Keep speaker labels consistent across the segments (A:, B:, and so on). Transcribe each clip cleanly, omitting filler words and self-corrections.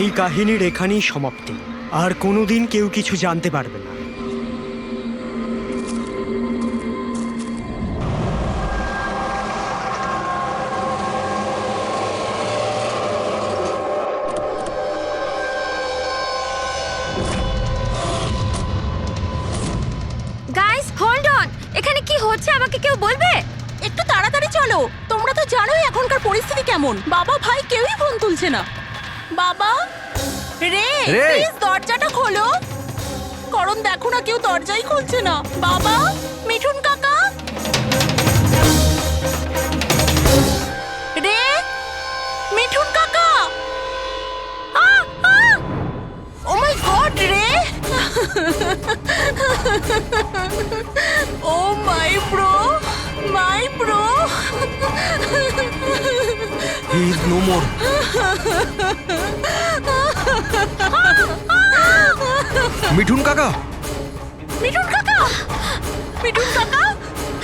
A: এই কাহিনীর এখানেই সমাপ্তি। আর কোনোদিন কেউ কিছু জানতে পারবে না।
B: গাইস হোল্ড অন, এখানে কি হচ্ছে আমাকে কেউ বলবে?
C: একটু তাড়াতাড়ি চলো, তোমরা তো জানোই এখনকার পরিস্থিতি কেমন। বাবা ভাই কেউই ফোন তুলছে না। বাবা রে, প্লিজ দরজাটা খোলো। করণ দেখো না, কেউ দরজাই খুলছে না। বাবা, মিঠুন কাকা, রে, মিঠুন কাকা। ও মাই গড রে, oh my bro, my bro.
A: He is no more.
D: Mithun কাকা,
C: মিঠুন কাকা, মিঠুন কাকা,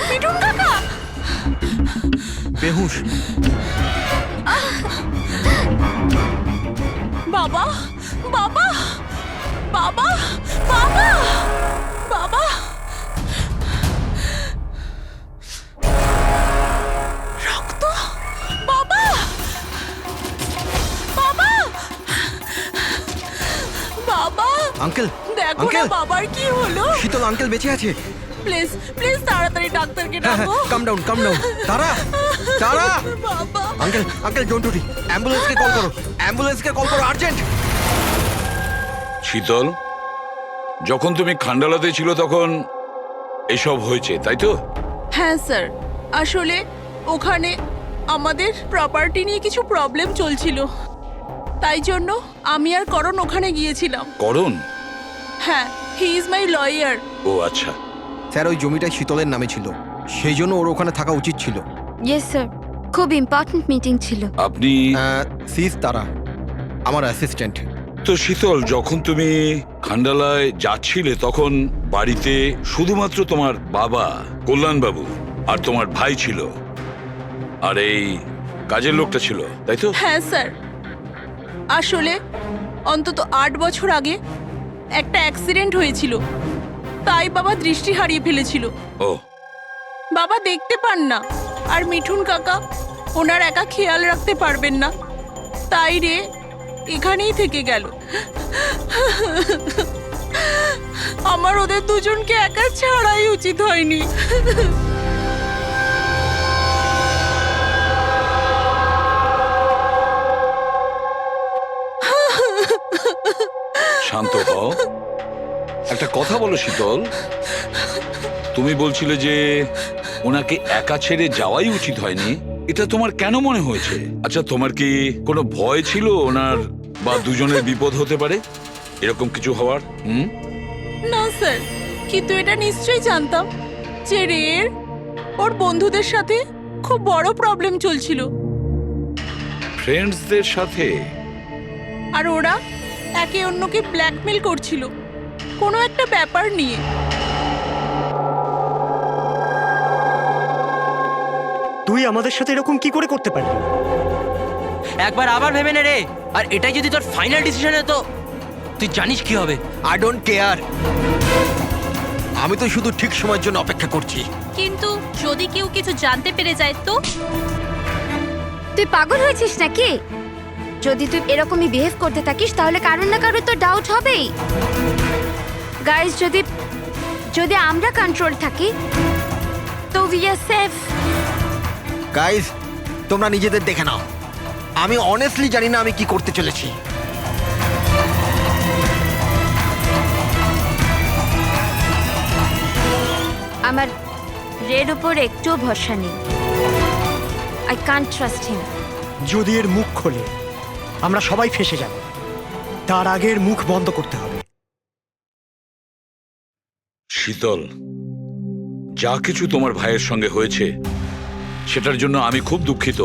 C: মিঠুন কাকা।
D: বেহুশ।
C: বাবা, বাবা, বাবা, বাবা, বাবা। রক্ত, বাবা, বাবা, বাবা।
D: আঙ্কেল,
C: দেখো না
D: আঙ্কেল,
C: বাবার কি হলো।
D: শীতল আঙ্কেল বেঁচে আছে।
C: প্লিজ প্লিজ তাড়াতাড়ি ডাক্তারকে
D: হ্যাঁ
C: ডাকো।
D: কাম ডাউন, কাম ডাউন। তারা, তারা।
C: বাবা,
D: uncle, uncle don't worry, অ্যাম্বুলেন্সকে call করো, অ্যাম্বুলেন্সকে কল করো আর্জেন্ট।
E: শীতল, যখন তুমি খান্ডালাতে ছিল তখন এসব হয়েছে, তাই তো?
C: হ্যাঁ স্যার, আসলে ওখানে আমাদের প্রপার্টি নিয়ে কিছু প্রবলেম চলছিল, তাই জন্য আমি আর করণ ওখানে গিয়েছিলাম।
E: করণ?
C: হ্যাঁ, হি ইজ মাই লয়ার।
E: ও আচ্ছা।
D: স্যার, ওই জমিটা শীতলের নামে ছিল, সেই জন্য ওর ওখানে থাকা উচিত ছিল।
B: ইয়েস স্যার, খুব ইম্পর্ট্যান্ট মিটিং ছিল।
E: আপনি
D: সিস তারা, আমার অ্যাসিস্ট্যান্ট।
E: তো শীতল, যখন তুমি খান্ডালায় যাচ্ছিলে তখন বাড়িতে শুধুমাত্র তোমার বাবা কল্যাণবাবু আর তোমার ভাই ছিল, আর এই কাজের লোকটা ছিল, তাই তো?
C: হ্যাঁ স্যার, আসলে অন্তত 8 বছর আগে একটা অ্যাক্সিডেন্ট হয়েছিল, তাই বাবা দৃষ্টি হারিয়ে ফেলেছিল।
E: ও,
C: বাবা দেখতে পান না, আর মিঠুন কাকা ওনার একা খেয়াল রাখতে পারবেন না, তাই রে এখানেই থেকে গেল। আমার ওদের দুজনকে একা ছাড়াই উচিত হয়নি।
E: শান্ত হও, একটা কথা বলো শীতল, তুমি বলছিলে যে ওনাকে একা ছেড়ে যাওয়াই উচিত হয়নি, এটা তোমার কেন মনে হয়েছে? আচ্ছা, তোমার কি কোনো ভয় ছিল ওনার বা দুজনের বিপদ হতে পারে, এরকম কিছু হওয়ার?
C: না স্যার, কিন্তু এটা নিশ্চয়ই জানতাম যে রের ওর বন্ধুদের সাথে খুব বড় প্রবলেম চলছিল,
E: ফ্রেন্ডসদের সাথে?
C: আর ওরা একে অন্যকে ব্ল্যাকমেল করছিল কোনো একটা ব্যাপার নিয়ে।
A: তুই আমাদের সাথে এরকম কি করে করতে পারবি?
F: একবার আবার ভেবে নে রে, আর এটাই যদি তোর ফাইনাল ডিসিশন হতো, তুই জানিস কি হবে।
D: আই ডোন্ট কেয়ার, আমি তো শুধু ঠিক সময়ের জন্য অপেক্ষা করছি।
C: কিন্তু যদি কেউ কিছু জানতে পেরে যায় তো?
B: তুই পাগল হয়েছিস নাকি? যদি তুই এরকমই বিহেভ করতে থাকিস তাহলে কারোর না কারোর তো ডাউট হবেই। গাইস, যদি আমরা কন্ট্রোল থাকি তো উই আর সেফ।
D: গাইস, তোমরা নিজেদের দেখে নাও, আমি অনেস্টলি জানি না আমি কি করতে চলেছি।
B: আমার রেড উপর একটুও ভরসা নেই। I can't trust him.
A: যদি এর মুখ খোলে আমরা সবাই ফেঁসে যাব, তার আগের মুখ বন্ধ করতে হবে।
E: শীতল, যা কিছু তোমার ভাইয়ের সঙ্গে হয়েছে সেটার জন্য আমি খুব দুঃখিত।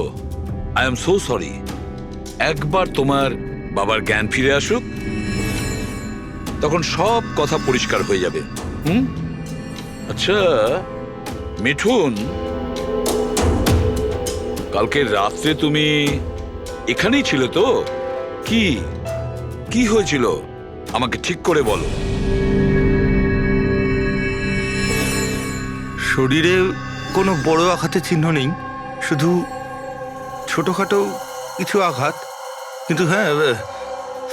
E: I am so sorry. একবার তোমার বাবার জ্ঞান ফিরে আসুক, তখন সব কথা পরিষ্কার হয়ে যাবে। আচ্ছা মিঠুন, কালকে রাত্রে তুমি এখানেই ছিলে তো? কি কি হয়েছিল আমাকে ঠিক করে বলো।
G: শরীরে কোনো বড় আঘাতের চিহ্ন নেই, শুধু ছোটখাটো কিছু আঘাত, কিন্তু হ্যাঁ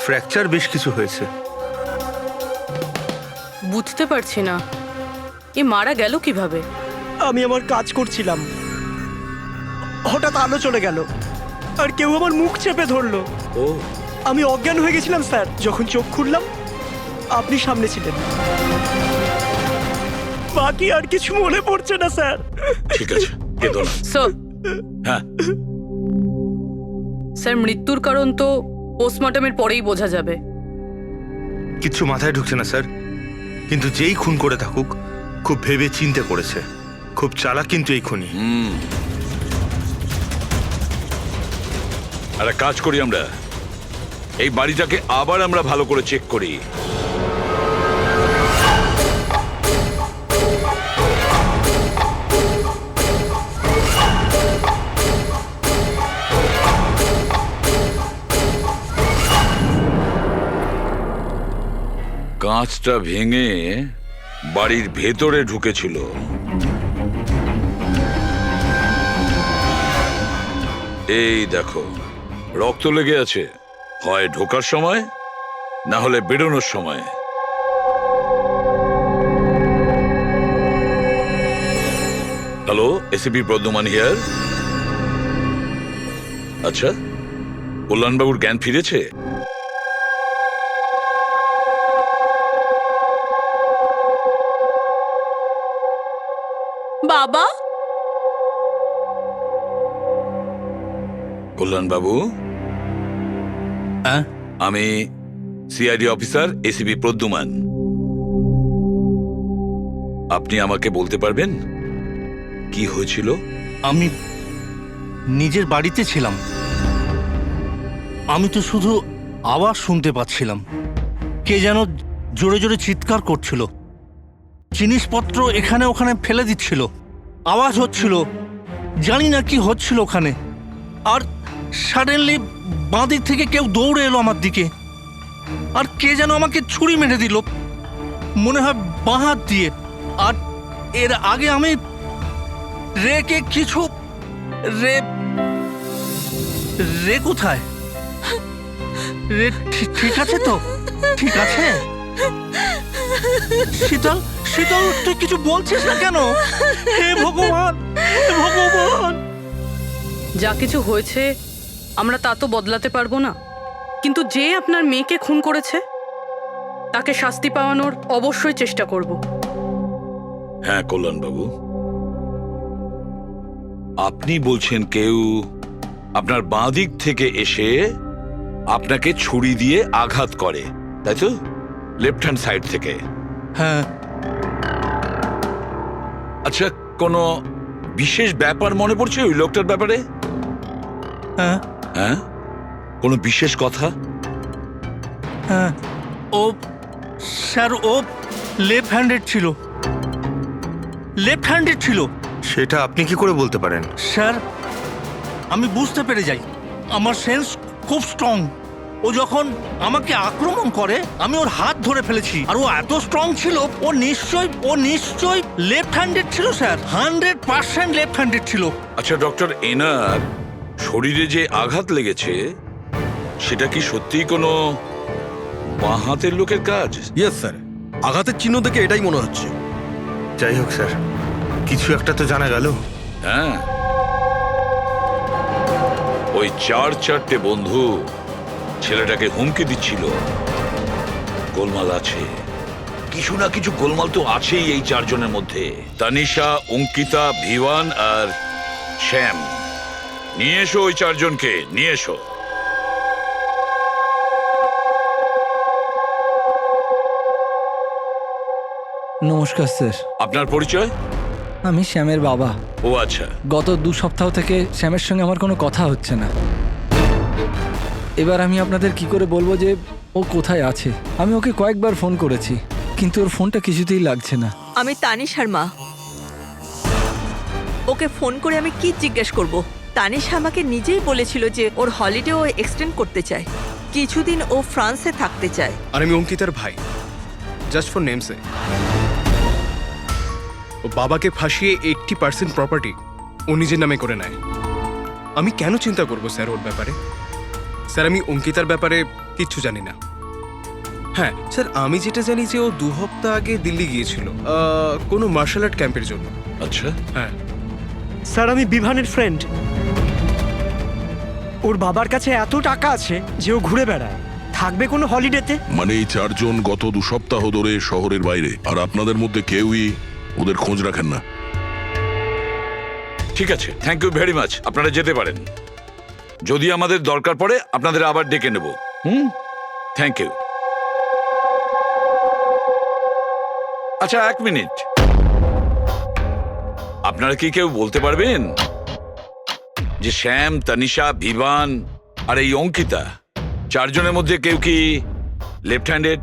G: ফ্র্যাকচার বেশ কিছু হয়েছে।
C: বুঝতে পারছি না এ মারা গেল কিভাবে।
A: আমি আমার কাজ করছিলাম, হঠাৎ আলো চলে গেল আর কেউ আমার মুখ চেপে ধরলো।
E: ও
A: আমি অজ্ঞান হয়ে গেছিলাম স্যার। যখন চোখ খুললাম আপনি সামনে ছিলেন। বাকি আর কিছু মনে পড়ছে না স্যার।
E: ঠিক আছে, কেঁদো না।
C: স্যার
E: হ্যাঁ,
C: স্যার মৃত্যুর কারণ তো পোস্টমর্টমের পরেই বোঝা যাবে।
G: কিচ্ছু মাথায় ঢুকছে না স্যার, কিন্তু যেই খুন করে থাকুক খুব ভেবে চিন্তে করেছে, খুব চালাক কিন্তু এই খুনি।
E: একটা কাজ করি, আমরা এই বাড়িটাকে আবার আমরা ভালো করে চেক করি। কাঁচটা ভেঙে বাড়ির ভেতরে ঢুকেছিল। এই দেখো, রক্ত লেগে আছে, হয় ঢোকার সময় না হলে বেরোনোর সময়। Hello, ACP Pradyuman here. আচ্ছা, কল্যাণবাবুর জ্ঞান ফিরেছে?
C: বাবা,
E: কল্যাণবাবু,
G: হ্যাঁ
E: আমি সিআইডি অফিসার এসিপি প্রদ্যুমান। আপনি আমাকে বলতে পারবেন কি হয়েছিল?
H: আমি নিজের বাড়িতে ছিলাম, আমি তো শুধু আওয়াজ শুনতে পাচ্ছিলাম। কে যেন জোরে জোরে চিৎকার করছিল, জিনিসপত্র এখানে ওখানে ফেলে দিচ্ছিল, আওয়াজ হচ্ছিল, জানি না কি হচ্ছিল ওখানে। আর সাডেনলি বাঁ দিক থেকে কেউ দৌড়ে এলো আমার দিকে, আর কে যেন আমাকে ছুরি মেরে দিল, মনে হয় বাঁ হাত দিয়ে। আর এর আগে আমি রেকে কিছু রে রে কোথায়? রে ঠিক আছে তো? ঠিক আছে? শীতল, শীতল, তুই কিছু বলছিস না কেন? হে ভগবান, হে ভগবান!
C: যা কিছু হয়েছে আমরা তা তো বদলাতে পারবো না, কিন্তু যে আপনার মেয়েকে খুন করেছে তাকে শাস্তি পাওয়ানোর অবশ্যই চেষ্টা করব।
E: হ্যাঁ কল্যাণবাবু, আপনি বলছেন কেউ আপনার বাঁ দিক থেকে এসে আপনাকে ছুরি দিয়ে আঘাত করে, তাই তো? লেফট হ্যান্ড সাইড থেকে।
H: হ্যাঁ।
E: আচ্ছা, কোনো বিশেষ ব্যাপার মনে পড়ছে ওই লোকটার ব্যাপারে?
H: হ্যাঁ
E: হ্যাঁ, কোনো বিশেষ কথা?
H: হ্যাঁ, ও স্যার, ও লেফট হ্যান্ডেড ছিল, লেফট হ্যান্ডেড ছিল।
G: সেটা আপনি কি করে বলতে পারেন?
H: স্যার, আমি বুঝতে পেরে যাই, আমার সেন্স খুব স্ট্রং। ও যখন আমাকে আক্রমণ করে আমি ওর হাত ধরে ফেলেছি, আর ও এত স্ট্রং ছিল, ও নিশ্চয়ই লেফট হ্যান্ডেড ছিল স্যার, 100% লেফট হ্যান্ডেড ছিল।
E: আচ্ছা ডক্টর, এনার শরীরে যে আঘাত লেগেছে সেটা কি সত্যিই কোনো বাঁ হাতের লোকের কাজ?
D: ইয়েস স্যার, আঘাতের চিহ্ন দেখে এটাই মনে হচ্ছে।
G: যাই হোক স্যার, কিছু একটা তো জানা গেল।
E: হ্যাঁ, ওই চারটে বন্ধু ছেলেটাকে হুমকি দিচ্ছিল। গোলমাল আছে, কিছু না কিছু গোলমাল তো আছেই এই চারজনের মধ্যে। তানিশা, অঙ্কিতা, ভিওয়ান আর শ্যাম। নিয়ে এসো ওই চারজনকে, নিয়ে এসো।
I: নমস্কার স্যার,
E: আপনার পরিচয়?
I: আমি শ্যামের বাবা।
E: ও আচ্ছা।
I: গত 2 সপ্তাহ থেকে শ্যামের সঙ্গে আমার কোনো কথা হচ্ছে না। এবার আমি আপনাদের কি করে বলবো যে ও কোথায় আছে? আমি ওকে কয়েকবার ফোন করেছি, কিন্তু ওর ফোনটা কিছুতেই লাগছে না।
J: আমি তানিশার মা। ওকে ফোন করে আমি কি জিজ্ঞেস করব? তানিশা আমাকে নিজেই বলেছিল যে ওর হলিডে ও এক্সটেন্ড করতে চায়। কিছুদিন ও ফ্রান্সে থাকতে চায়।
K: আর আমি অঙ্কিতার ভাই, জাস্ট ফর নেমসে। ও বাবাকে ফাঁসিয়ে 80% প্রপার্টি ও নিজের নামে করে নেয়। আমি কেন চিন্তা করব স্যার ওর ব্যাপারে? স্যার আমি অঙ্কিতার ব্যাপারে কিচ্ছু জানি না। হ্যাঁ স্যার, আমি যেটা জানি যে ও 2 সপ্তাহ আগে দিল্লি গিয়েছিল কোনো মার্শাল আর্ট ক্যাম্পের জন্য।
E: আচ্ছা,
K: হ্যাঁ
A: স্যার আমি বিভানের ফ্রেন্ড। ওর বাবার কাছে এত টাকা আছে যে ও ঘুরে বেড়ায়, থাকবে কোনো হলিডেতে।
L: মানে এই 4 জন গত 2 সপ্তাহ ধরে শহরের বাইরে, আর আপনাদের মধ্যে কেউই ওদের খোঁজ রাখেন না।
E: ঠিক আছে, থ্যাংক ইউ ভেরি মাচ। আপনারা যেতে পারেন। যদি আমাদের দরকার পড়ে আপনাদের আবার ডেকে নেব। Thank you. আচ্ছা, 1 মিনিট। আপনারা কি কেউ বলতে পারবেন যে শ্যাম, তানিশা, ভিভান আর এই অঙ্কিতা 4 জনের মধ্যে কেউ কি লেফট হ্যান্ডেড,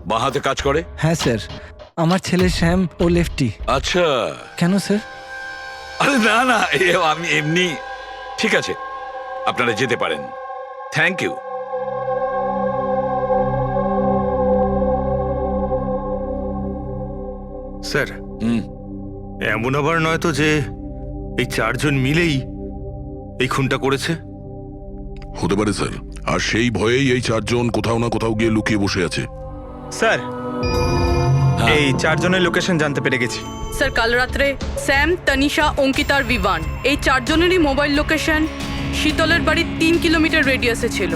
E: বাঁ হাতে কাজ করে?
I: হ্যাঁ স্যার, আমার ছেলে শ্যাম ও লেফটি।
E: আচ্ছা।
I: কেন স্যার?
E: আরে না না, আমি এমনি। ঠিক আছে, আপনারা যেতে পারেন। Thank you.
G: স্যার, এমন আবার নয় তো যে এই 4 জন মিলেই এই খুনটা করেছে?
L: হতে পারে স্যার, আর সেই ভয়েই এই 4 জন কোথাও না কোথাও গিয়ে লুকিয়ে বসে আছে।
M: স্যার, এই 4 জনের লোকেশন জানতে পেরে গেছি।
C: স্যার কাল রাত্রে স্যাম, তানিশা, অঙ্কিতা আর বিভান এই 4 জনেরই মোবাইল লোকেশন শীতলের বাড়ির 3 কিলোমিটার রেডিয়াসে ছিল।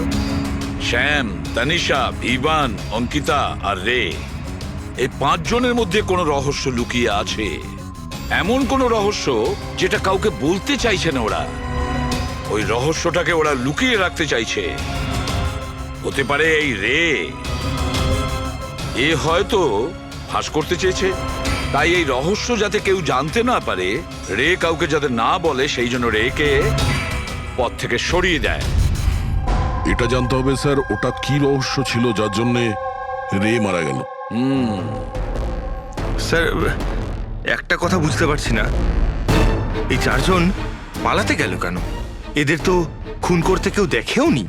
E: শ্যাম, তানিশা, ভিভান, অঙ্কিতা আর রে, এই 5 জনের মধ্যে কোনো রহস্য লুকিয়ে আছে। এমন কোনো রহস্য যেটা কাউকে বলতে চাইছে না ওরা। ওই রহস্যটাকে ওরা লুকিয়ে রাখতে চাইছে। হতে পারে এই রে, এ হয়তো ফাঁস করতে চেয়েছে। তাই এই রহস্য যাতে কেউ জানতে না পারে, রে কাউকে যাতে না বলে, সেই জন্য রেকে পথ থেকে সরিয়ে দেয়।
L: এটা জানতে হবে স্যার, ওটা কি রহস্য ছিল যার জন্য রে মারা গেল।
G: স্যার, একটা কথা বুঝতে পারছি না, এই 4 জন পালাতে গেল কেন? এদের তো খুন করতে কেউ দেখেও নি।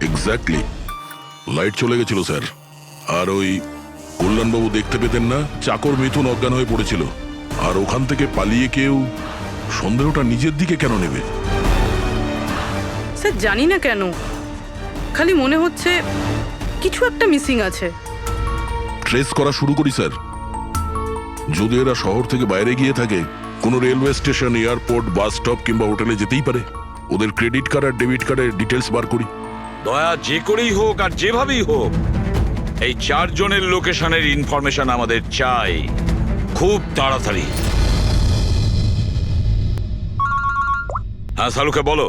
L: এক্স্যাক্টলি, লাইট চলে গেছিল স্যার। আর ওই কল্যাণবাবু দেখতে পেতেন না, চাকর মিথুন অজ্ঞান হয়ে পড়েছিল। আর ওখান থেকে পালিয়ে কেউ সন্দেহটা নিজের দিকে কেন নেবে?
C: স্যার জানি না কেন, খালি মনে হচ্ছে কিছু একটা মিসিং আছে।
L: ট্রেস করা শুরু করি স্যার। যদি এরা শহর থেকে বাইরে গিয়ে থাকে, কোনো railway station, airport, bus stop কিংবা হোটেলে যেতেই পারে। ওদের ক্রেডিট কার্ড আর ডেবিট কার্ডের ডিটেলস বার করি।
E: দয়া যে করেই হোক আর যেভাবেই হোক, এই 4 জনের লোকেশনের ইনফরমেশন আমাদের চাই, খুব তাড়াতাড়ি। হ্যাঁ সালুকে বলো।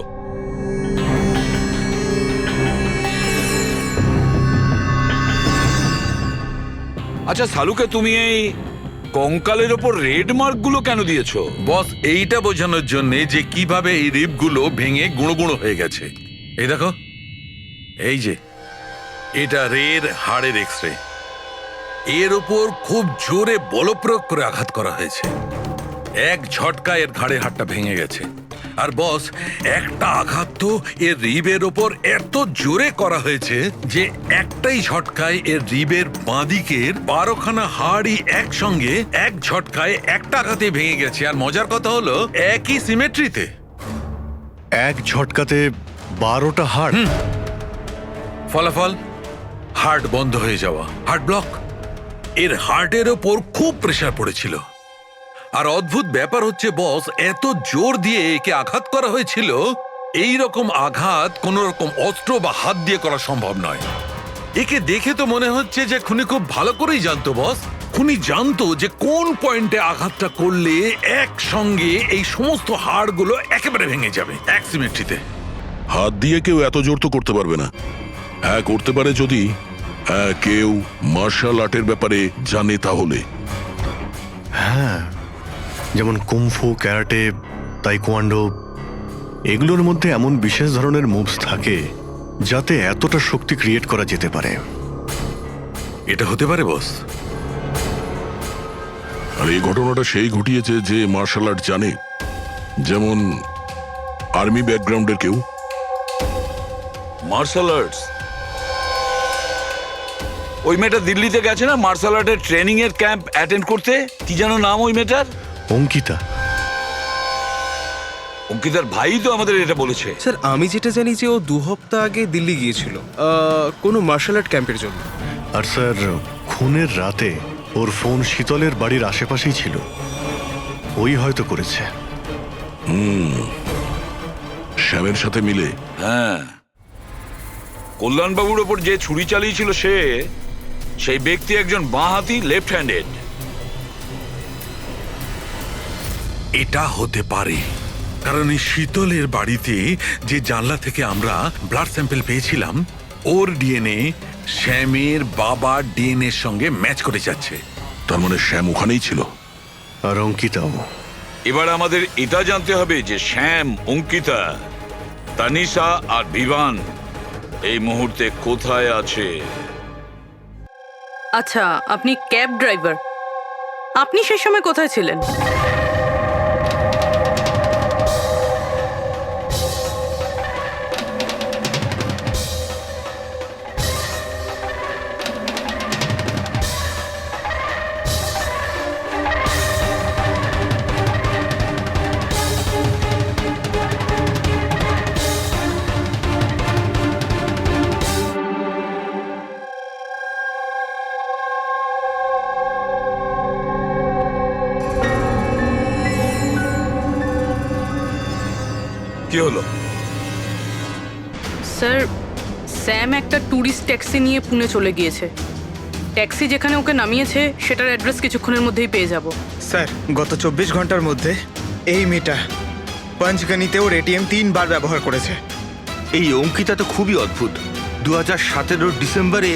E: আচ্ছা সালুকে, তুমি এই কঙ্কালের ওপর রেড মার্ক গুলো কেন দিয়েছো?
N: বস, এইটা বোঝানোর জন্য যে কিভাবে এই রিপগুলো ভেঙে গুঁড়ো গুঁড়ো হয়ে গেছে। এই দেখো, এই যে এটা রের হাড়ের এক্সরে। এর ওপর খুব জোরে বলপ্রয়োগ করে আঘাত করা হয়েছে। এক ঝটকায় এর ঘাড়ের হাড়টা ভেঙে গেছে। আর বস, একটা আঘাত তো এর রিবের ওপর এত জোরে করা হয়েছে যে একটাই ঝটকায় এর রিবের বাঁদিকের 12খানা হাড়ই একসঙ্গে এক ঝটকায় একটা আঘাতে ভেঙে গেছে। আর মজার কথা হলো একই সিমেট্রিতে।
O: এক ঝটকাতে 12টা হাড়।
N: ফলাফল হার্ট বন্ধ হয়ে যাওয়া, হার্ট ব্লক। এর হার্টের ওপর খুব প্রেসার পড়েছিল। আর অদ্ভুত ব্যাপার হচ্ছে বস, এত জোর দিয়ে একে আঘাত করা হয়েছিল, এই রকম আঘাত কোন রকম অস্ত্র বা হাত দিয়ে করা সম্ভব নয়। একে দেখে তো মনে হচ্ছে যে খুনি খুব ভালো করেই জানতো বস। খুনি জানতো যে কোন পয়েন্টে আঘাতটা করলে একসঙ্গে এই সমস্ত হাড়গুলো একেবারে ভেঙে যাবে এক সিমেট্রিতে।
L: হাত দিয়ে কেউ এত জোর তো করতে পারবে না। হ্যাঁ করতে পারে যদি কেউ মার্শাল আর্টের ব্যাপারে জানে তাহলে।
O: হ্যাঁ, যেমন কুমফু, ক্যারাটে, তাইকোয়ান্ডো, এগুলোর মধ্যে এমন বিশেষ ধরনের মুভস থাকে যাতে এতটা শক্তি ক্রিয়েট করা যেতে পারে।
N: এটা হতে পারে বস।
L: আর এই ঘটনাটা সেই ঘটিয়েছে যে মার্শাল আর্ট জানে, যেমন আর্মি ব্যাকগ্রাউন্ডের কেউ।
E: মার্শাল আর্টস ওই মেয়েটা দিল্লিতে গেছে না মার্শাল আর্টের ট্রেনিং এর ক্যাম্প অ্যাটেন্ড করতে? কি যেন নাম ওই মেয়েটার?
O: অঙ্কিতা।
E: অঙ্কিতার ভাই তো আমাদের এটা বলেছে।
K: স্যার আমি যেটা জানি যে ও 2 সপ্তাহ আগে দিল্লি গিয়েছিল কোনো মার্শাল আর্ট ক্যাম্পের জন্য।
O: আর স্যার খুনের রাতে ওর ফোন শীতলের বাড়ির আশেপাশেই ছিল, ওই হয়তো করেছে।
L: শ্যামের সাথে মিলে।
E: হ্যাঁ, কল্যাণবাবুর ওপর যে ছুরি চালিয়েছিল সেই ব্যক্তি একজন বাঁহাতি, লেফট হ্যান্ডেড।
N: এটা হতে পারে, কারণ এই শীতলের বাড়িতে যে জানলা থেকে আমরা ব্লাড স্যাম্পল পেয়েছিলাম ওর ডিএনএ শ্যামের বাবার ডিএনএ এর সঙ্গে ম্যাচ করে যাচ্ছে।
L: তার মানে শ্যাম ওখানেই ছিল।
O: আর অঙ্কিতাও।
E: এবার আমাদের এটা জানতে হবে যে শ্যাম, অঙ্কিতা, তানিশা আর বিভান এই মুহূর্তে কোথায় আছে।
C: আচ্ছা, আপনি ক্যাব ড্রাইভার, আপনি সেই সময় কোথায় ছিলেন?
E: কি হলো?
C: স্যার, স্যাম একটা ট্যুরিস্ট ট্যাক্সি নিয়ে পুনে চলে গিয়েছে। ট্যাক্সি যেখানে ওকে নামিয়েছে সেটার অ্যাড্রেস কিছুক্ষণের মধ্যেই পেয়ে যাব।
M: স্যার গত 24 ঘন্টার মধ্যে এই মেয়েটা পঞ্চগনিতে ওর এটিএম 3 বার ব্যবহার করেছে।
G: এই অঙ্কিতা তো খুবই অদ্ভুত। 2017 ডিসেম্বরে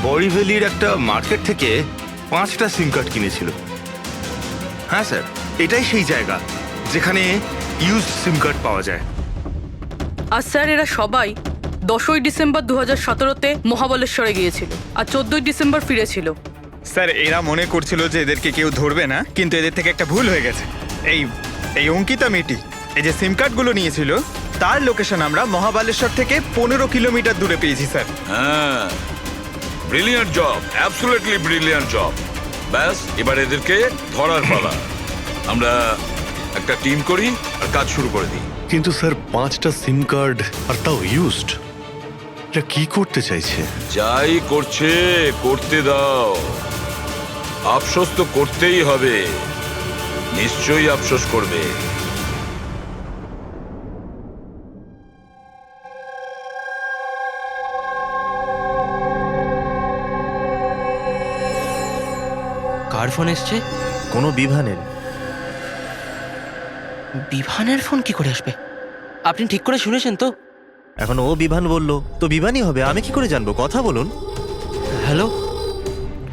G: বড়িভ্যালির একটা মার্কেট থেকে 5টা সিম কার্ড কিনেছিল। হ্যাঁ স্যার, এটাই সেই জায়গা যেখানে ইউজ সিম কার্ড পাওয়া যায়।
C: আর স্যার, এরা সবাই 10ই ডিসেম্বর 2017-তে মহাবলেশ্বরে গিয়েছিল আর 14ই ডিসেম্বর ফিরেছিল।
M: স্যার এরা মনে করছিল যে এদেরকে কেউ ধরবে না, কিন্তু এদের থেকে একটা ভুল হয়ে গেছে। এই অঙ্কিতা মেয়েটি এই যে সিম কার্ডগুলো নিয়েছিল তার লোকেশন আমরা মহাবালেশ্বর থেকে 15 কিলোমিটার দূরে পেয়েছি স্যার।
E: হ্যাঁ, brilliant job, absolutely brilliant job. ব্যাস, এবার এদেরকে ধরার পালা। আমরা একটা টিম করি আর কাজ শুরু করে দিই।
O: কিন্তু স্যার 5টা সিম কার্ড আর তাও ইউজড, এটা কি করতে চাইছে?
E: যাই করছে করতে দাও, আফসোস তো করতেই হবে, নিশ্চয়ই আফসোস করবে।
F: কার ফোন এসছে?
D: কোনো বিভানের।
F: বিভানের ফোন কি করে আসবে? আপনি ঠিক করে শুনেছেন তো?
D: এখন ও বিভান বললো তো বিভানই হবে, আমি কি করে জানবো? কথা বলুন।
F: হ্যালো,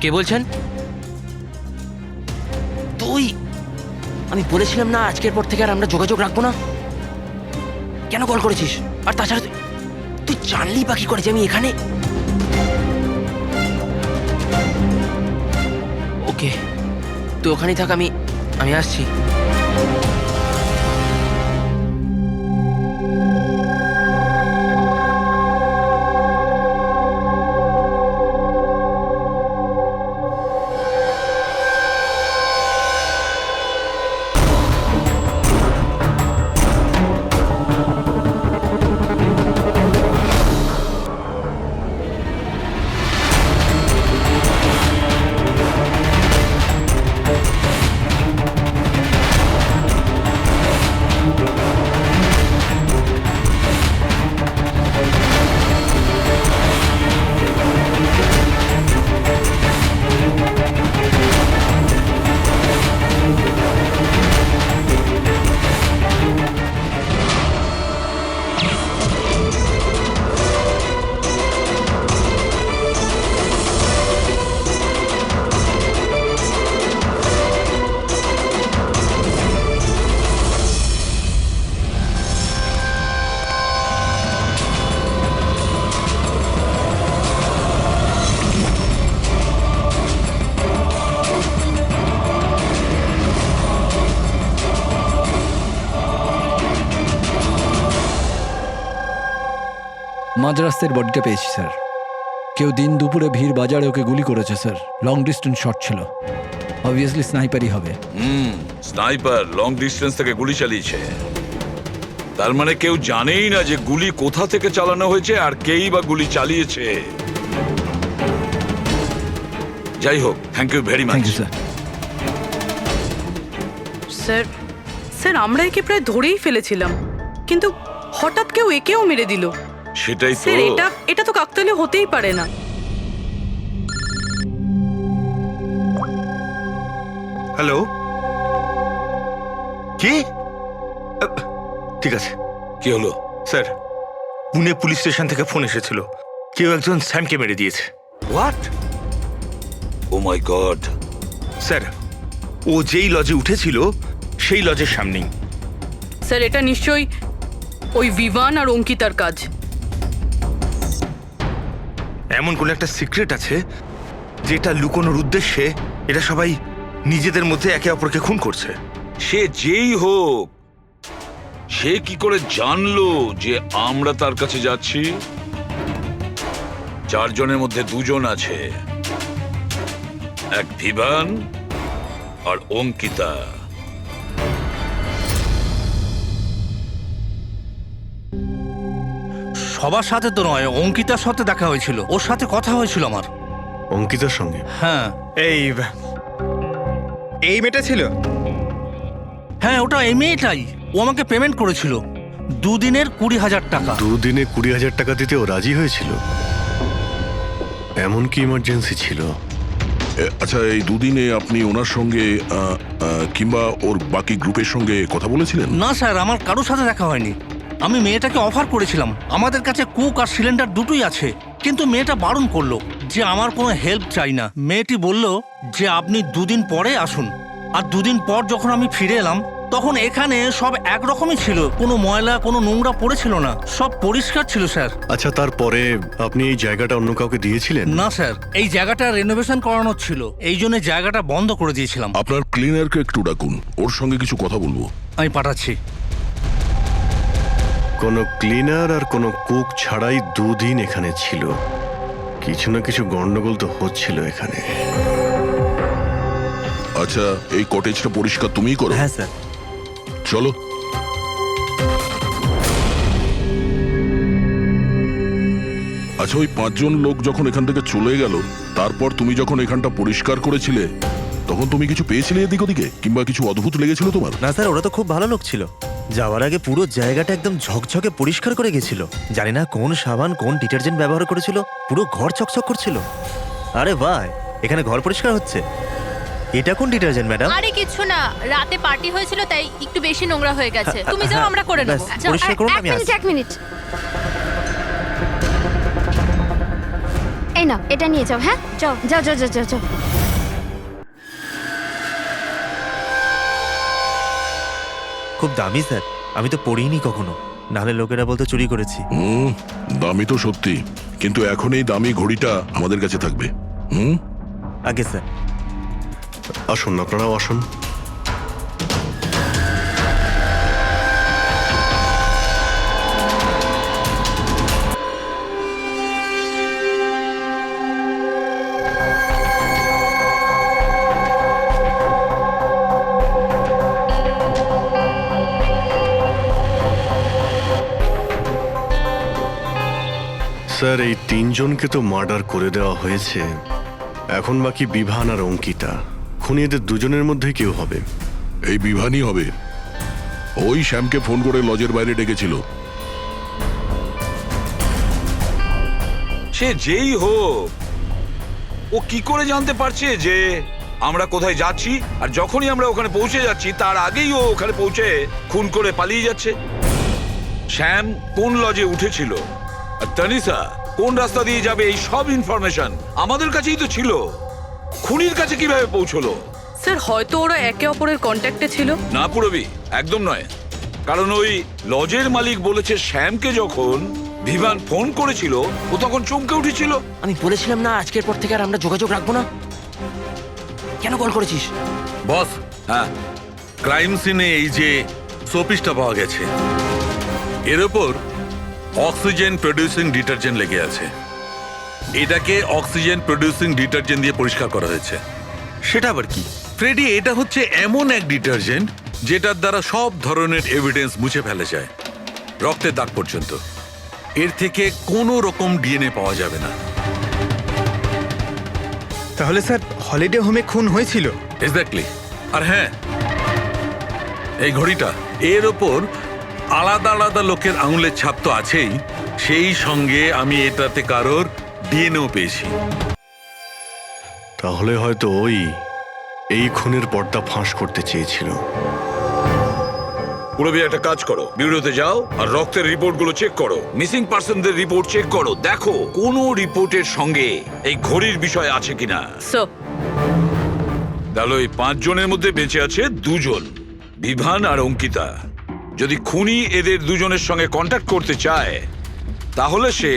F: কে বলছেন? তুই? আমি বলেছিলাম না আজকের পর থেকে আর আমরা যোগাযোগ রাখবো না। কেন কল করেছিস? আর তাছাড়া তুই জানলি বা কি করে যে আমি এখানে? ওকে, তুই ওখানেই থাক, আমি আসছি।
I: মাঝরাস্তার বডিটা পেয়েছি স্যার। কেউ দিন দুপুরে ভিড় বাজারে ওকে গুলি করেছে স্যার। লং ডিস্টেন্স শট ছিল, অবভিয়াসলি স্নাইপারই হবে।
E: স্নাইপার লং ডিস্টেন্স থেকে গুলি চালিয়েছে, তার মানে কেউ জানেই না যে গুলি কোথা থেকে চালানো হয়েছে আর কেই বা গুলি চালিয়েছে। যাই হোক, thank you very much.
C: Sir sir আমরা একে প্রায় ধরেই ফেলেছিলাম, কিন্তু হঠাৎ কেউ একেও মেরে দিল।
E: সেটাই তো।
C: স্যার এটা তো কাকতালীয় হতেই পারে না।
G: হ্যালো, কি? ঠিক আছে।
E: কি হলো
G: স্যার? পুনে পুলিশ স্টেশন থেকে ফোন এসেছিল, কেউ একজন স্যামকে মেরে দিয়েছে।
E: What? Oh my God.
G: Sir, ও যেই লজে উঠেছিল সেই লজের সামনেই।
C: স্যার এটা নিশ্চয়ই ওই বিভান আর অঙ্কিতার কাজ।
G: এমন কোন একটা সিক্রেট আছে যেটা লুকোনোর উদ্দেশ্যে এটা সবাই নিজেদের মধ্যে একে অপরকে খুন করছে।
E: সে যেই হোক, সে কি করে জানলো যে আমরা তার কাছে যাচ্ছি? 4 জনের মধ্যে 2 জন আছে, এক ভিভান আর অঙ্কিতা।
H: সবার সাথে তো নয়, অঙ্কিতার সাথে দেখা হয়েছিল, ওর সাথে কথা হয়েছিল আমার।
O: অঙ্কিতার সঙ্গে?
H: হ্যাঁ।
M: এই মেয়েটা ছিল?
H: হ্যাঁ, ওটা এই মেয়েটাই। ও আমাকে পেমেন্ট করেছিল 2 দিনের 20,000 টাকা।
O: 2 দিনে 20,000 টাকা দিতে ও রাজি হয়েছিল? এমন কি ইমার্জেন্সি ছিল?
L: আচ্ছা, এই 2 দিনে আপনি ওনার সঙ্গে কিংবা ওর বাকি গ্রুপের সঙ্গে কথা বলেছিলেন?
H: না স্যার, আমার কারোর সাথে দেখা হয়নি। আমি মেয়েটাকে অফার করেছিলাম, আমাদের কাছে কুক আর সিলিন্ডার দুটোই আছে, কিন্তু মেয়েটা বারণ করলো যে আমার কোনো হেল্প চাই না। মেয়েটি বলল যে আপনি 2 দিন পরে আসুন। আর 2 দিন পর যখন আমি ফিরে এলাম তখন এখানে সব একরকমই ছিল, কোনো ময়লা কোনো নোংরা পড়েছিল না, সব পরিষ্কার ছিল স্যার।
O: আচ্ছা, তারপরে আপনি এই জায়গাটা অন্য কাউকে দিয়েছিলেন?
H: না স্যার, এই জায়গাটা রেনোভেশন করানোর ছিল, এই জন্য জায়গাটা বন্ধ করে দিয়েছিলাম।
L: আপনার ক্লিনারকে একটু ডাকুন, ওর সঙ্গে কিছু কথা বলবো।
H: আমি পাঠাচ্ছি।
O: কোনো ক্লিনার আর কোনো কুক ছাড়াই 2 দিন এখানে ছিল। কিছু না কিছু গন্ডগোল তো হচ্ছিল এখানে।
L: আচ্ছা, এই কটেজটা পরিষ্কার তুমিই করো?
A: হ্যাঁ স্যার।
L: চলো। আচ্ছা, ওই 5 জন লোক যখন এখান থেকে চলে গেল, তারপর তুমি যখন এখানটা পরিষ্কার করেছিলে তখন তুমি কিছু পেয়েছিলে এদিক ওদিকে, কিংবা কিছু অদ্ভুত লেগেছিল তোমার?
A: না স্যার, ওরা তো খুব ভালো লোক ছিল। যাওয়ার আগে পুরো জায়গাটা একদম ঝকঝকে পরিষ্কার করে গেছিল। জানি না কোন সাবান কোন ডিটারজেন্ট ব্যবহার করেছিল, পুরো ঘর চকচক করছিল। আরে ভাই, এখানে ঘর পরিষ্কার হচ্ছে? এটা কোন ডিটারজেন্ট ম্যাডাম?
C: আরে কিছু না, রাতে পার্টি হয়েছিল তাই একটু বেশি নোংরা হয়ে গেছে। তুমি যাও, আমরা করে নেব।
A: পরিষ্কার করুন, আমি আসছি।
B: 1 মিনিট। এই নাও, এটা নিয়ে যাও। হ্যাঁ, যাও যাও যাও যাও যাও।
A: খুব দামি স্যার, আমি তো পড়িনি কখনো, নাহলে লোকেরা বলতে চুরি করেছি।
L: দামি তো সত্যি, কিন্তু এখন এই দামি ঘড়িটা আমাদের কাছে থাকবে।
A: আগে স্যার।
O: আসুন, আপনারাও আসুন। স্যার, এই 3 জনকে তো মার্ডার করে দেওয়া হয়েছে, এখন বাকি বিভান আর অঙ্কিতা। খুনি এদের 2 জনের মধ্যে কেউ হবে।
L: এই বিভানই হবে। ওই শ্যামকে ফোন করে লজের বাইরে ডেকেছিল।
E: সে যেই হোক, ও কি করে জানতে পারছে যে আমরা কোথায় যাচ্ছি? আর যখনই আমরা ওখানে পৌঁছে যাচ্ছি তার আগেই ও ওখানে পৌঁছে খুন করে পালিয়ে যাচ্ছে। শ্যাম কোন লজে উঠেছিল আর তানিসা কোন রাস্তা দিয়ে যাবে, এই সব ইনফরমেশন আমাদের কাছেই তো ছিল। খুনির কাছে কিভাবে পৌঁছলো?
C: স্যার হয়তো ওরা একে অপরের কন্ট্যাক্টে ছিল।
E: না পুরবি, একদম নয়। কারণ ওই লজের মালিক বলেছে শ্যামকে যখন ভিভান ফোন করেছিল ও তখন চমকে উঠেছিল।
F: আমি বলেছিলাম না আজকের পর থেকে আর আমরা যোগাযোগ রাখবো না। কেন কল করেছিস?
N: বস,
E: হ্যাঁ,
N: ক্রাইম সিনে এই যে সোপিসটা পাওয়া গেছে, এর উপর অক্সিজেন প্রডিউসিং ডিটারজেন্ট লেগে আছে। এটাকে অক্সিজেন প্রডিউসিং ডিটারজেন্ট দিয়ে পরিষ্কার করা হয়েছে।
G: সেটা আবার কি?
N: ফ্রেডি, এটা হচ্ছে এমন এক ডিটারজেন্ট যেটার দ্বারা সব ধরনের এভিডেন্স মুছে ফেলা যায়, রক্তের দাগ পর্যন্ত। এর থেকে কোনো রকম ডিএনএ পাওয়া যাবে না।
M: তাহলে স্যার হলিডে হোমে খুন হয়েছিল?
N: এক্স্যাক্টলি। আর হ্যাঁ, এই ঘড়িটা, এর ওপর আলাদা আলাদা লোকের আঙুলের ছাপ তো আছেই, সেই সঙ্গে আমি এটাতে কারোর ডিএনএও পেয়েছি।
O: তাহলে হয়তো ওই এই খুনের পর্দা ফাঁস করতে চেয়েছিল।
E: পুরবি, একটা কাজ করো, বিউরোতে যাও আর রক্তের রিপোর্টগুলো চেক করো, মিসিং পার্সনদের রিপোর্ট চেক করো, দেখো কোনো রিপোর্টের সঙ্গে এই ঘড়ির বিষয় আছে কিনা। তাহলে ওই 5 জনের মধ্যে বেঁচে আছে 2 জন, বিভান আর অঙ্কিতা। যদি খুনি এদের 2 জনের সঙ্গে কন্ট্যাক্ট করতে চায়, তাহলে সে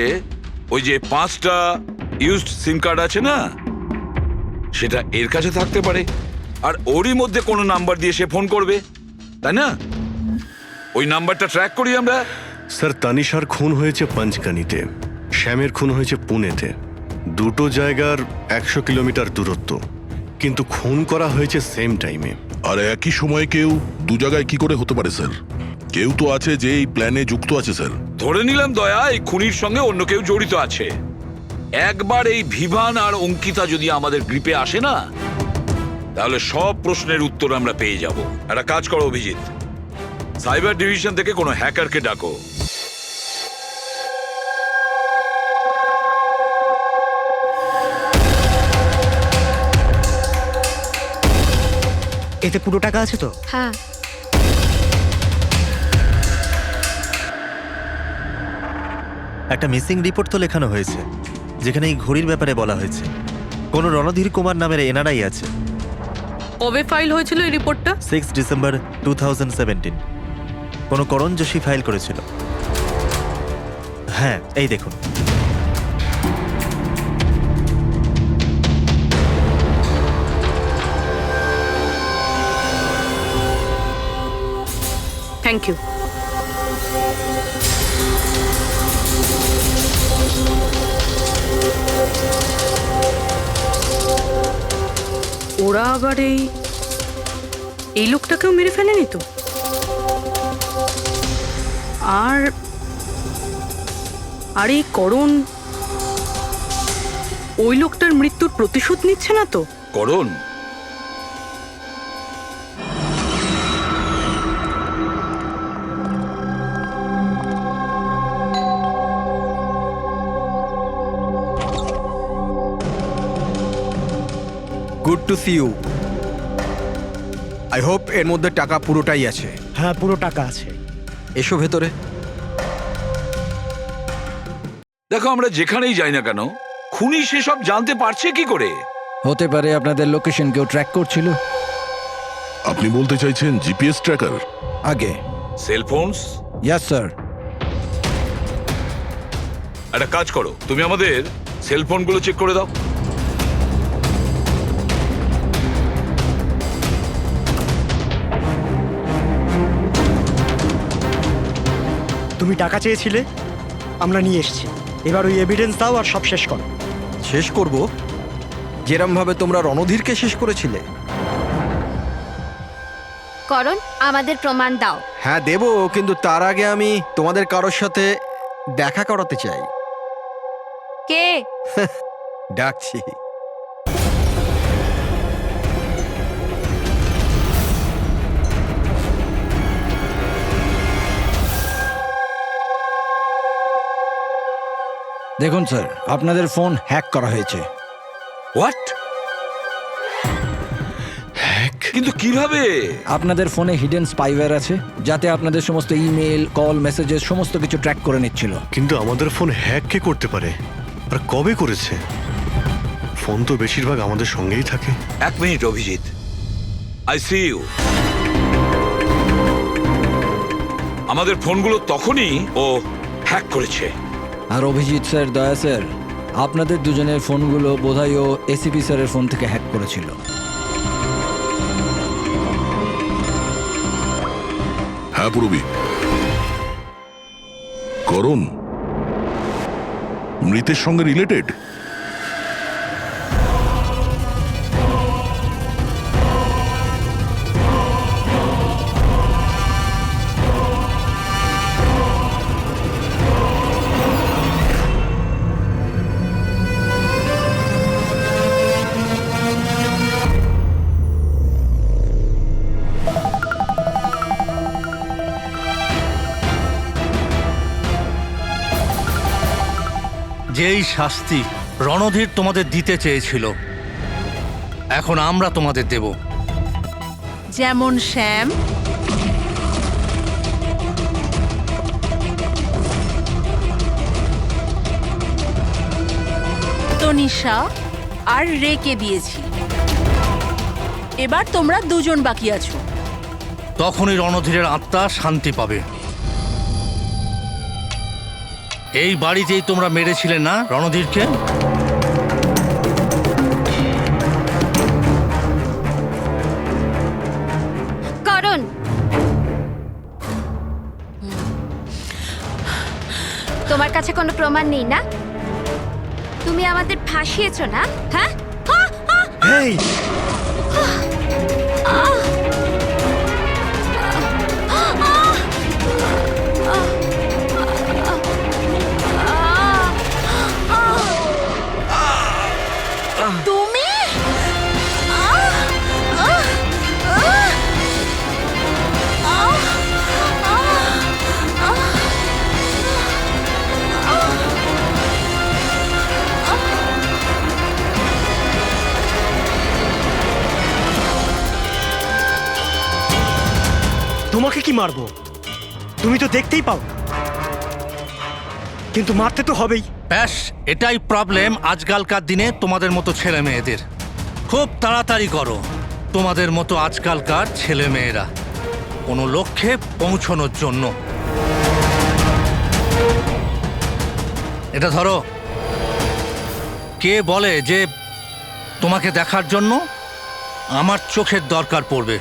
E: ওই যে 5টা ইউজড সিম কার্ড আছে না, সেটা এর কাছে থাকতে পারে, আর ওরই মধ্যে কোনো নাম্বার দিয়ে সে ফোন করবে, তাই না? ওই নাম্বারটা ট্র্যাক করি আমরা।
O: স্যার, তানিশার খুন হয়েছে পঞ্চগানিতে, শ্যামের খুন হয়েছে পুনেতে। দুটো জায়গার 100 কিলোমিটার দূরত্ব, কিন্তু খুন করা হয়েছে সেম টাইমে।
L: আর একই সময়ে কেউ 2 জায়গায় কি করে হতে পারে স্যার? কেউ তো আছে যে এই প্ল্যানে যুক্ত আছে স্যার।
E: ধরে নিলাম দয়া এই খুনির সঙ্গে অন্য কেউ জড়িত আছে। একবার এই ভিভান আর অঙ্কিতা যদি আমাদের গ্রিপে আসে না, তাহলে সব প্রশ্নের উত্তর আমরা পেয়ে যাব। একটা কাজ করো অভিজিৎ, সাইবার ডিভিশন থেকে কোনো হ্যাকারকে ডাকো।
D: এতে পুরো টাকা আছে তো?
B: হ্যাঁ।
A: একটা মিসিং রিপোর্ট তো লেখানো হয়েছে, যেখানে এই ঘড়ির ব্যাপারে বলা হয়েছে। কোনো রণধীর কুমার নামের এনআরআই আছে।
C: কবে ফাইল হয়েছিল এই রিপোর্টটা?
A: 6 ডিসেম্বর 2017। কোনো করণ যোশী ফাইল করেছিল। হ্যাঁ, এই দেখুন।
C: Thank you. ওরা আবার এই লোকটাকেও মেরে ফেলেনি তো? আর এই করণ ওই লোকটার মৃত্যুর প্রতিশোধ নিচ্ছে না তো?
E: Karan?
D: Good to see you. I hope এর মধ্যে টাকা পুরোটাই আছে।
P: হ্যাঁ, পুরো টাকা আছে।
D: এসো ভেতরে।
E: দেখো, আমরা যেখানেই যাই না কেন, খুনি সেসব জানতে পারছে কি করে?
I: হতে পারে আপনাদের লোকেশন কেউ ট্র্যাক করছিল।
L: আপনি বলতে চাইছেন জিপিএস ট্র্যাকার?
I: আগে
E: সেলফোনস?
I: Yes sir.
E: একটা কাজ করো, তুমি আমাদের সেলফোনগুলো চেক করে দাও।
P: তুমি টাকা চেয়েছিলে, আমরা নিয়ে এসেছি। এবার ওই এভিডেন্স দাও আর সব শেষ করো।
D: শেষ করব যেরম ভাবে তোমরা রণধীরকে শেষ করেছিলে?
B: করণ, আমাদের প্রমাণ দাও।
D: হ্যাঁ দেব, কিন্তু তার আগে আমি তোমাদের কারোর সাথে দেখা করাতে চাই।
B: কে?
D: ডাকছি।
I: দেখুন স্যার, আপনাদের ফোন হ্যাক করা হয়েছে।
E: হোয়াট? কিন্তু কিভাবে?
I: আপনাদের ফোনে হিডেন স্পাইওয়্যার আছে, যাতে আপনাদের সমস্ত ইমেল, কল, মেসেজেস সমস্ত কিছু ট্র্যাক করে নিচ্ছিল।
O: কিন্তু আমাদের ফোন হ্যাক কে করতে পারে, আর কবে করেছে? ফোন তো বেশিরভাগ আমাদের সঙ্গেই থাকে।
E: 1 minute Abhijit, I see you. আমাদের ফোনগুলো তখনই ও হ্যাক করেছে।
I: আর অভিজিৎ স্যার, দয়া স্যার, আপনাদের দুজনের ফোনগুলো বোধহয় ও এসিপি স্যারের ফোন থেকে হ্যাক করেছিল।
L: হ্যাঁ পুরবি। করণ মৃতের সঙ্গে রিলেটেড?
H: যেই শাস্তি রণধীর তোমাদের দিতে চেয়েছিল এখন আমরা তোমাদের দেব।
C: যেমন শ্যাম, তনিষা আর রেকে দিয়েছি। এবার তোমরা দুজন বাকি আছো।
H: তখনই রণধীরের আত্মা শান্তি পাবে। এই বাড়িতেই তোমরা মেরেছিলে না রণধীরকে?
B: করণ, তোমার কাছে কোনো প্রমাণ নেই না? তুমি আমাদের ফাঁসিয়েছো না? হ্যাঁ?
P: এই
C: তুমি
P: তোমাকে কি মারবো? তুমি তো দেখতেই পাও, কিন্তু মারতে তো হবেই।
H: ব্যাস, এটাই প্রবলেম আজকালকার দিনে তোমাদের মতো ছেলে মেয়েদের। খুব তাড়াতাড়ি করো তোমাদের মতো আজকালকার ছেলে মেয়েরা কোনো লক্ষ্যে পৌঁছানোর জন্য। এটা ধরো। কে বলে যে তোমাকে দেখার জন্য আমার চোখের দরকার পড়বে?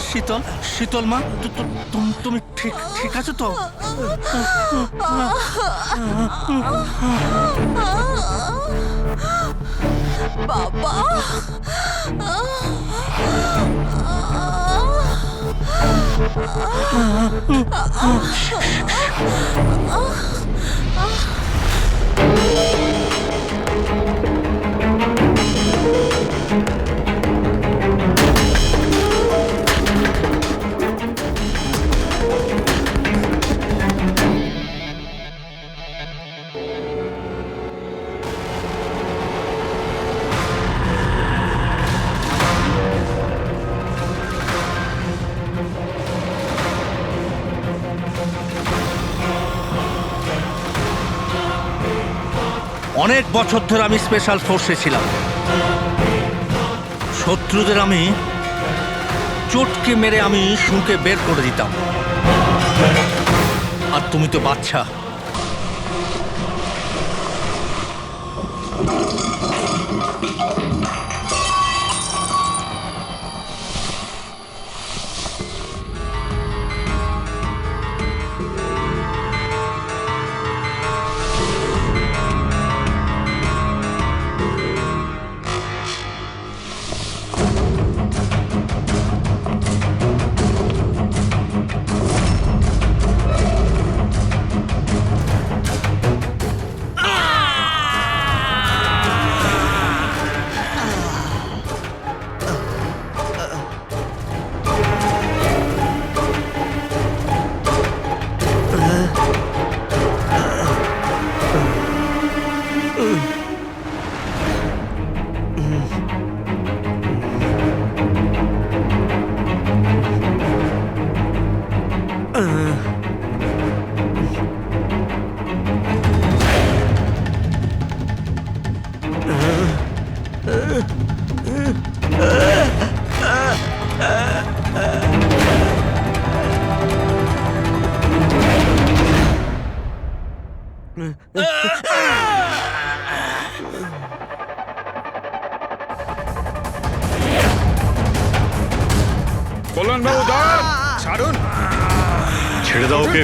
H: শীতল, শীতল মা, তুমি ঠিক আছো তো?
C: বাবা,
H: অনেক বছর ধরে আমি স্পেশাল ফোর্সে ছিলাম। শত্রুদের আমি চটকে মেরে আমি শুঁকে বের করে দিতাম। আর তুমি তো বাচ্চা।
O: ছেড়ে দাও ওকে।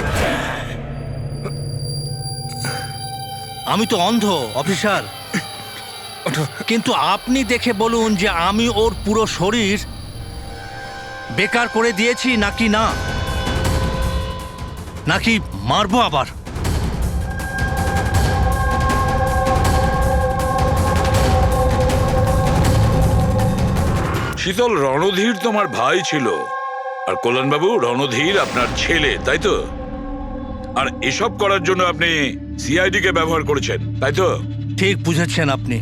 H: আমি তো অন্ধ অফিসার, কিন্তু আপনি দেখে বলুন যে আমি ওর পুরো শরীর বেকার করে দিয়েছি নাকি না, নাকি মারবো আবার?
E: শীতল, রণধীর তোমার ভাই ছিল, আর কল্যাণবাবু রণধীর আপনার ছেলে, তাই তো? আর এসব করার জন্য আপনি সিআইডি কে ব্যবহার করেছেন, তাই তো?
H: ঠিক বুঝেছেন আপনি।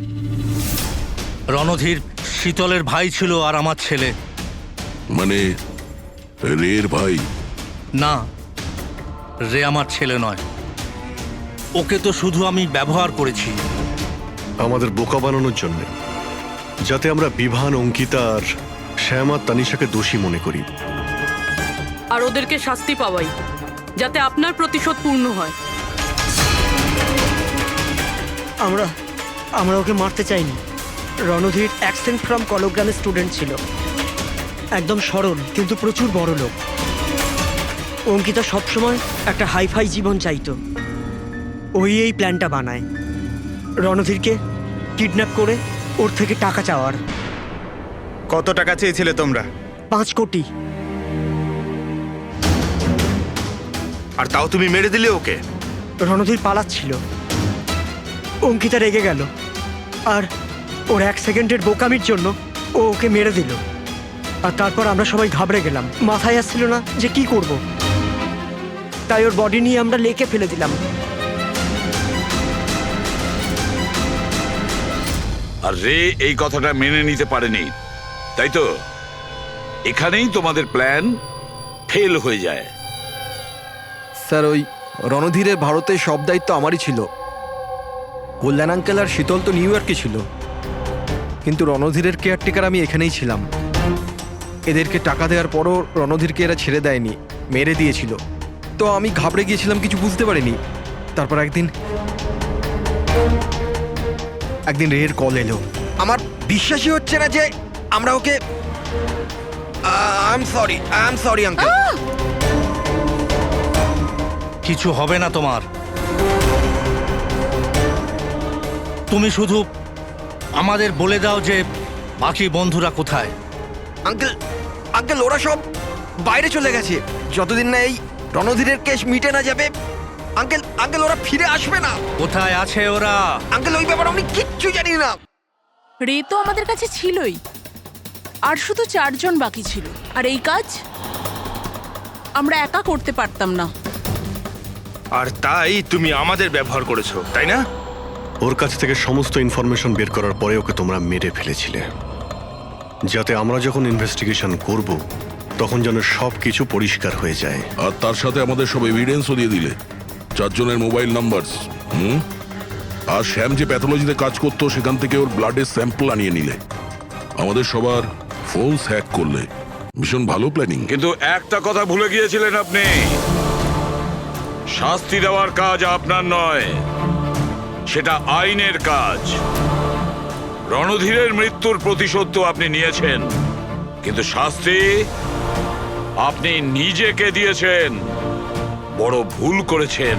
H: রণধীর শীতলের ভাই ছিল আর আমার ছেলে।
L: মানে রের ভাই?
H: না, রে আমার ছেলে নয়, ওকে তো শুধু আমি ব্যবহার করেছি
O: আমাদের বোকা বানানোর জন্য, যাতে আমরা বিভান, অঙ্কিতা আর শ্যাম আর তানিশাকে দোষী মনে করি।
C: আর ওদেরকে শাস্তি পাওয়াই, যাতে আপনার প্রতিশোধ পূর্ণ হয়।
P: আমরা ওকে মারতে চাইনি। রণধীর অ্যাকসেন্ট ফ্রম কলগ্রামের স্টুডেন্ট ছিল, একদম সরল কিন্তু প্রচুর বড় লোক। অঙ্কিতা সবসময় একটা হাইফাই জীবন চাইতো, ওই এই প্ল্যানটা বানায় রণধীরকে কিডন্যাপ করে ওর থেকে টাকা চাওয়ার।
M: কত টাকা চেয়েছিলে তোমরা?
P: 5 কোটি।
G: আর তাও তুমি মেরে দিলে ওকে?
P: রণধীর পালাচ্ছিল, অঙ্কিতা রেগে গেল, আর ওর 1 সেকেন্ডের বোকামির জন্য ও ওকে মেরে দিল। আর তারপর আমরা সবাই ঘাবড়ে গেলাম, মাথায় আসছিল না যে কি করব। তাই ওর বডি নিয়ে আমরা লেকে ফেলে দিলাম।
E: আর রে এই কথাটা মেনে নিতে পারেনি, তাই তো? এখানেই তোমাদের প্ল্যান ফেল হয়ে যায়।
D: স্যার, ওই রণধীরের ভারতের সব দায়িত্ব আমারই ছিল। কল্যাণ আঙ্কেল আর শীতল তো নিউ ইয়র্কে ছিল, কিন্তু রণধীরের কেয়ারটেকার আমি এখানেই ছিলাম। এদেরকে টাকা দেওয়ার পরও রণধীরকে এরা ছেড়ে দেয়নি, মেরে দিয়েছিল। তো আমি ঘাবড়ে গিয়েছিলাম, কিছু বুঝতে পারিনি। তারপর একদিন রের কল এলো। আমার বিশ্বাসই হচ্ছে না যে আমরা ওকে... আই এম সরি আঙ্কেল।
H: কিছু হবে না তোমার। তুমি শুধু আমাদের বলে দাও যে বাকি বন্ধুরা কোথায়।
D: আঙ্কেল ওরা সব বাইরে চলে গেছে, যতদিন না এই রণধীরের কেস মিটে না যাবে। আঙ্কেল ওরা ফিরে আসবে না।
H: কোথায় আছে ওরা?
D: আঙ্কেল ওই ব্যাপারে আমি কিচ্ছু জানি না।
C: রে তো আমাদের কাছে ছিলই, আর শুধু 4 জন বাকি ছিল। আর এই কাজ আমরা একা করতে পারতাম না।
G: আর তাই তুমি আমাদের ব্যবহার করেছো, তাই না?
O: ওর কাছ থেকে সমস্ত ইনফরমেশন বের করার পরে ওকে তোমরা মেরে ফেলেছিলে, যাতে আমরা যখন ইনভেস্টিগেশন করব তখন যেন সব কিছু পরিষ্কার হয়ে যায়।
L: আর তার সাথে আমাদের সব এভিডেন্সও দিয়ে দিলে, 4 জনের মোবাইল নাম্বার। আর শ্যাম যে প্যাথোলজিতে কাজ করতো সেখান থেকে ওর ব্লাডের স্যাম্পল আনিয়ে নিলে, আমাদের সবার ফোন হ্যাক করলে। ভীষণ ভালো প্ল্যানিং।
E: কিন্তু একটা কথা ভুলে গিয়েছিলেন আপনি, শাস্তি দেওয়ার কাজ আপনার নয়, সেটা আইনের কাজ। রণধীরের মৃত্যুর প্রতিশোধ তো আপনি নিয়েছেন, কিন্তু শাস্তি আপনি নিজেকে দিয়েছেন। বড় ভুল করেছেন।